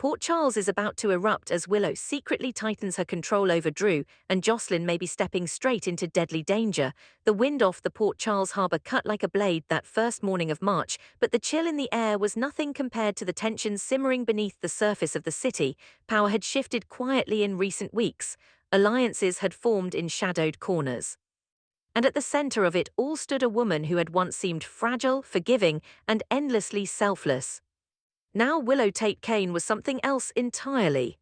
Port Charles is about to erupt as Willow secretly tightens her control over Drew, and Josslyn may be stepping straight into deadly danger. The wind off the Port Charles harbour cut like a blade that first morning of March, but the chill in the air was nothing compared to the tension simmering beneath the surface of the city. Power had shifted quietly in recent weeks. Alliances had formed in shadowed corners. And at the centre of it all stood a woman who had once seemed fragile, forgiving, and endlessly selfless. Now Willow Cain was something else entirely.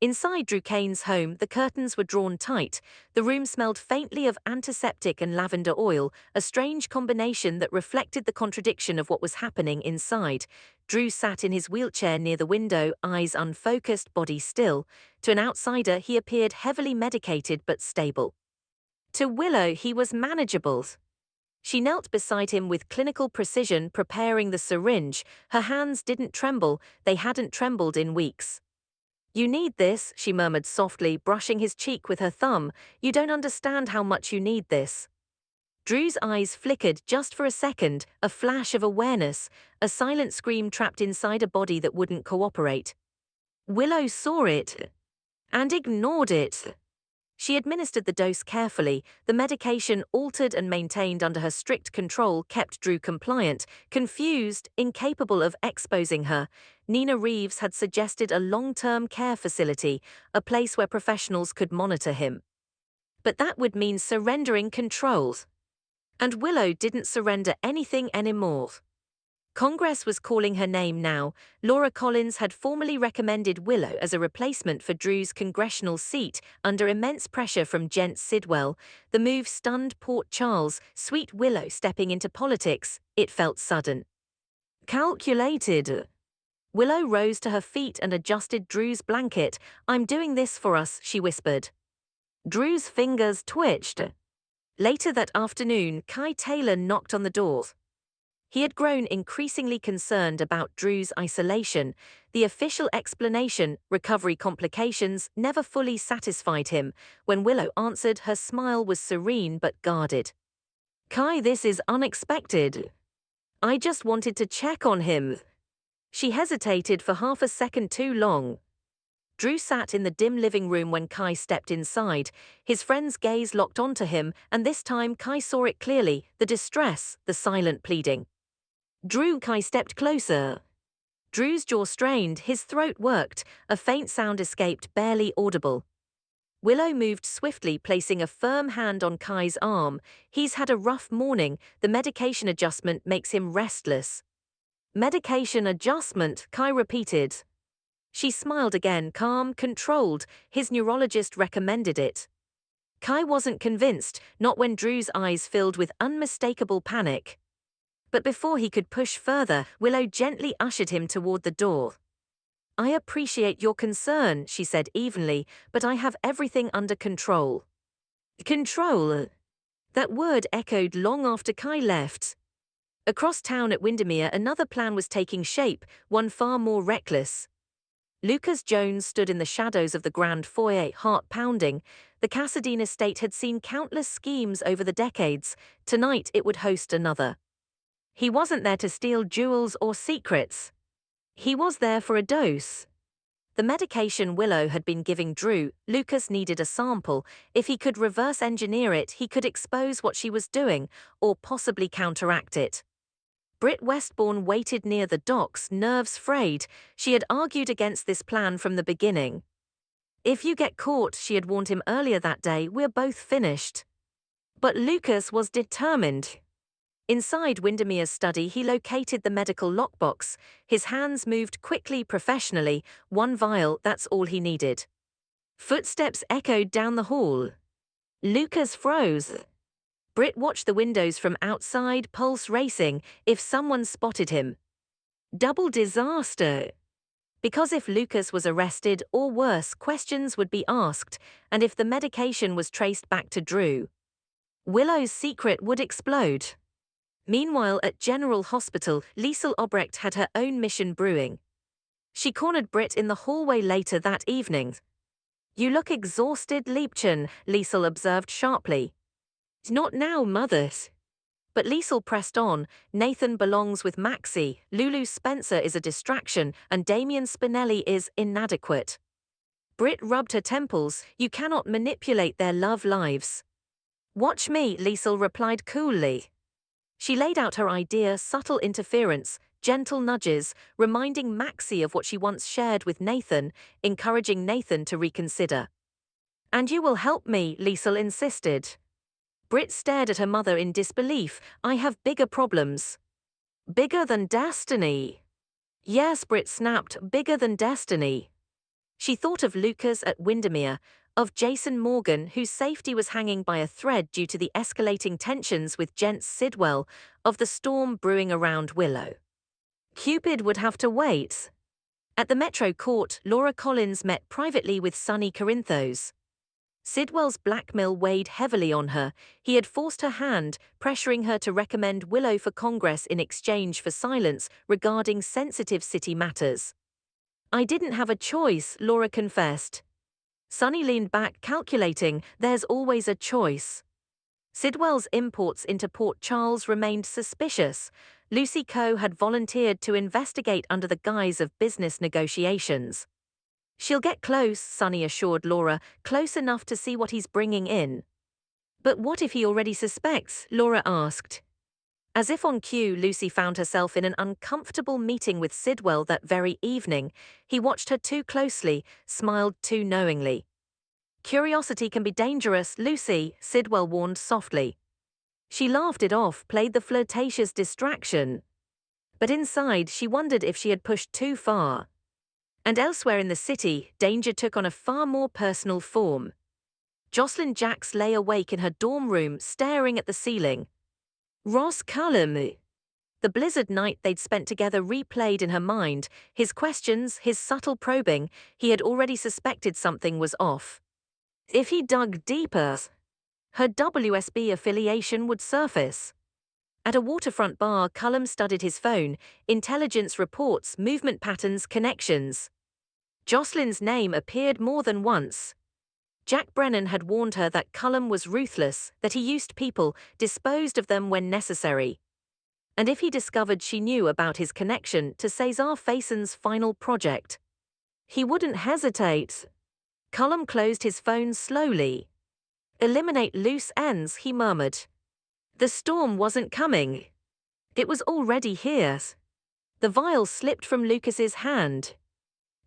Inside Drew Cain's home, the curtains were drawn tight. The room smelled faintly of antiseptic and lavender oil, a strange combination that reflected the contradiction of what was happening inside. Drew sat in his wheelchair near the window, eyes unfocused, body still. To an outsider, he appeared heavily medicated but stable. To Willow, he was manageable. She knelt beside him with clinical precision, preparing the syringe. Her hands didn't tremble, they hadn't trembled in weeks. "You need this," she murmured softly, brushing his cheek with her thumb. "You don't understand how much you need this." Drew's eyes flickered just for a second, a flash of awareness, a silent scream trapped inside a body that wouldn't cooperate. Willow saw it and ignored it. She administered the dose carefully. The medication, altered and maintained under her strict control, kept Drew compliant, confused, incapable of exposing her. Nina Reeves had suggested a long-term care facility, a place where professionals could monitor him. But that would mean surrendering control. And Willow didn't surrender anything anymore. Congress was calling her name now. Laura Collins had formally recommended Willow as a replacement for Drew's congressional seat under immense pressure from Gent Sidwell. The move stunned Port Charles. Sweet Willow stepping into politics, it felt sudden. Calculated. Willow rose to her feet and adjusted Drew's blanket. "I'm doing this for us," she whispered. Drew's fingers twitched. Later that afternoon, Kai Taylor knocked on the door. He had grown increasingly concerned about Drew's isolation. The official explanation, recovery complications, never fully satisfied him. When Willow answered, her smile was serene but guarded. "Kai, this is unexpected. I just wanted to check on him." She hesitated for half a second too long. Drew sat in the dim living room when Kai stepped inside. His friend's gaze locked onto him, and this time Kai saw it clearly, the distress, the silent pleading. "Drew," Kai stepped closer. Drew's jaw strained, his throat worked, a faint sound escaped, barely audible. Willow moved swiftly, placing a firm hand on Kai's arm. "He's had a rough morning. The medication adjustment makes him restless." "Medication adjustment," Kai repeated. She smiled again, calm, controlled. His neurologist recommended it. Kai wasn't convinced, not when Drew's eyes filled with unmistakable panic. But before he could push further, Willow gently ushered him toward the door. "I appreciate your concern," she said evenly, "but I have everything under control." Control? That word echoed long after Kai left. Across town at Windermere, another plan was taking shape, one far more reckless. Lucas Jones stood in the shadows of the grand foyer, heart pounding. The Casadine estate had seen countless schemes over the decades. Tonight it would host another. He wasn't there to steal jewels or secrets. He was there for a dose. The medication Willow had been giving Drew, Lucas needed a sample. If he could reverse engineer it, he could expose what she was doing, or possibly counteract it. Britt Westbourne waited near the docks, nerves frayed. She had argued against this plan from the beginning. "If you get caught," she had warned him earlier that day, "we're both finished." But Lucas was determined. Inside Windermere's study, he located the medical lockbox. His hands moved quickly, professionally. One vial, that's all he needed. Footsteps echoed down the hall. Lucas froze. Britt watched the windows from outside, pulse racing. If someone spotted him. Double disaster. Because if Lucas was arrested, or worse, questions would be asked, and if the medication was traced back to Drew, Willow's secret would explode. Meanwhile, at General Hospital, Liesl Obrecht had her own mission brewing. She cornered Britt in the hallway later that evening. "You look exhausted, Liebchen," Liesl observed sharply. "Not now, mother." But Liesl pressed on. Nathan belongs with Maxie, Lulu Spencer is a distraction, and Damien Spinelli is inadequate. Britt rubbed her temples. You cannot manipulate their love lives. Watch me, Liesl replied coolly. She laid out her idea, subtle interference, gentle nudges, reminding Maxie of what she once shared with Nathan, encouraging Nathan to reconsider. And you will help me, Liesl insisted. Britt stared at her mother in disbelief. I have bigger problems. Bigger than destiny. Yes, Britt snapped, bigger than destiny. She thought of Lucas at Windermere, of Jason Morgan, whose safety was hanging by a thread due to the escalating tensions with Gents Sidwell, of the storm brewing around Willow. Cupid would have to wait. At the Metro Court, Laura Collins met privately with Sonny Corinthos. Sidwell's blackmail weighed heavily on her. He had forced her hand, pressuring her to recommend Willow for Congress in exchange for silence regarding sensitive city matters. I didn't have a choice, Laura confessed. Sonny leaned back, calculating, there's always a choice. Sidwell's imports into Port Charles remained suspicious. Lucy Coe had volunteered to investigate under the guise of business negotiations. She'll get close, Sonny assured Laura, close enough to see what he's bringing in. But what if he already suspects? Laura asked. As if on cue, Lucy found herself in an uncomfortable meeting with Sidwell that very evening. He watched her too closely, smiled too knowingly. Curiosity can be dangerous, Lucy, Sidwell warned softly. She laughed it off, played the flirtatious distraction. But inside, she wondered if she had pushed too far. And elsewhere in the city, danger took on a far more personal form. Josslyn Jacks lay awake in her dorm room, staring at the ceiling. Ross Cullum. The blizzard night they'd spent together replayed in her mind, his questions, his subtle probing. He had already suspected something was off. If he dug deeper, her WSB affiliation would surface. At a waterfront bar, Cullum studied his phone, intelligence reports, movement patterns, connections. Josslyn's name appeared more than once. Jack Brennan had warned her that Cullum was ruthless, that he used people, disposed of them when necessary. And if he discovered she knew about his connection to César Fayson's final project, he wouldn't hesitate. Cullum closed his phone slowly. Eliminate loose ends, he murmured. The storm wasn't coming. It was already here. The vial slipped from Lucas's hand.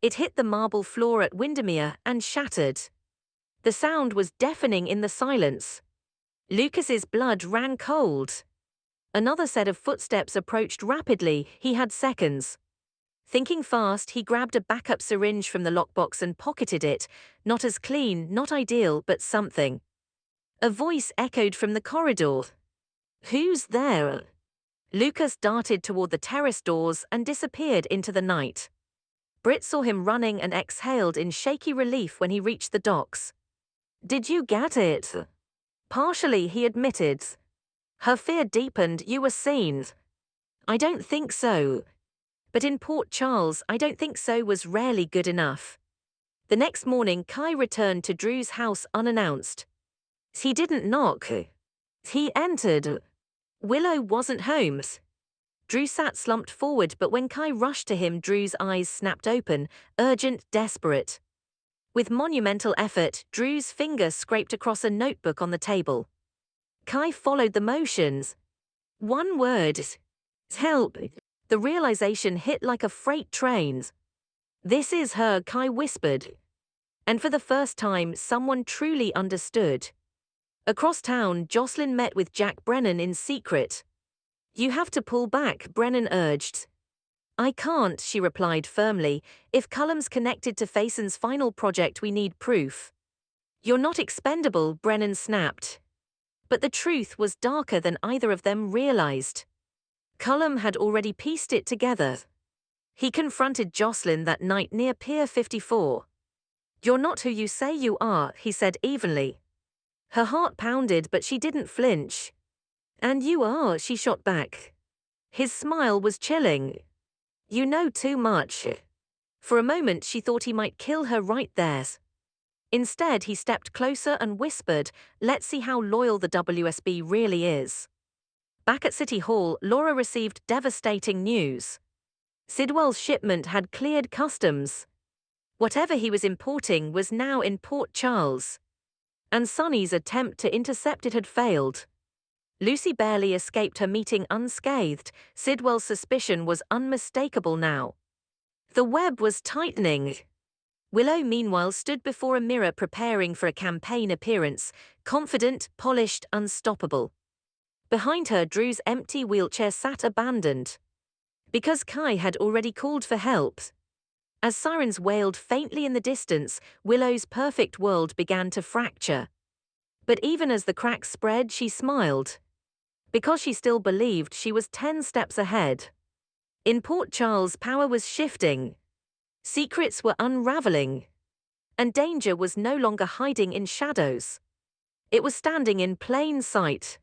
It hit the marble floor at Windermere and shattered. The sound was deafening in the silence. Lucas's blood ran cold. Another set of footsteps approached rapidly. He had seconds. Thinking fast, he grabbed a backup syringe from the lockbox and pocketed it. Not as clean, not ideal, but something. A voice echoed from the corridor. Who's there? Lucas darted toward the terrace doors and disappeared into the night. Britt saw him running and exhaled in shaky relief when he reached the docks. Did you get it? Partially, he admitted. Her fear deepened. You were seen. I don't think so. But in Port Charles, I don't think so was rarely good enough. The next morning, Kai returned to Drew's house unannounced. He didn't knock. He entered. Willow wasn't home. Drew sat slumped forward, but when Kai rushed to him, Drew's eyes snapped open, urgent, desperate. With monumental effort, Drew's finger scraped across a notebook on the table. Kai followed the motions. One word. Help. The realization hit like a freight train. This is her, Kai whispered. And for the first time, someone truly understood. Across town, Josslyn met with Jack Brennan in secret. You have to pull back, Brennan urged. I can't, she replied firmly. If Cullum's connected to Fayson's final project, we need proof. You're not expendable, Brennan snapped. But the truth was darker than either of them realized. Cullum had already pieced it together. He confronted Josslyn that night near Pier 54. You're not who you say you are, he said evenly. Her heart pounded, but she didn't flinch. And you are, she shot back. His smile was chilling. You know too much. For a moment she thought he might kill her right there. Instead, he stepped closer and whispered, let's see how loyal the WSB really is. Back at City Hall, Laura received devastating news. Sidwell's shipment had cleared customs. Whatever he was importing was now in Port Charles. And Sonny's attempt to intercept it had failed. Lucy barely escaped her meeting unscathed. Sidwell's suspicion was unmistakable now. The web was tightening. Willow, meanwhile, stood before a mirror preparing for a campaign appearance, confident, polished, unstoppable. Behind her, Drew's empty wheelchair sat abandoned. Because Kai had already called for help. As sirens wailed faintly in the distance, Willow's perfect world began to fracture. But even as the cracks spread, she smiled. Because she still believed she was 10 steps ahead. In Port Charles, power was shifting. Secrets were unraveling. And danger was no longer hiding in shadows. It was standing in plain sight.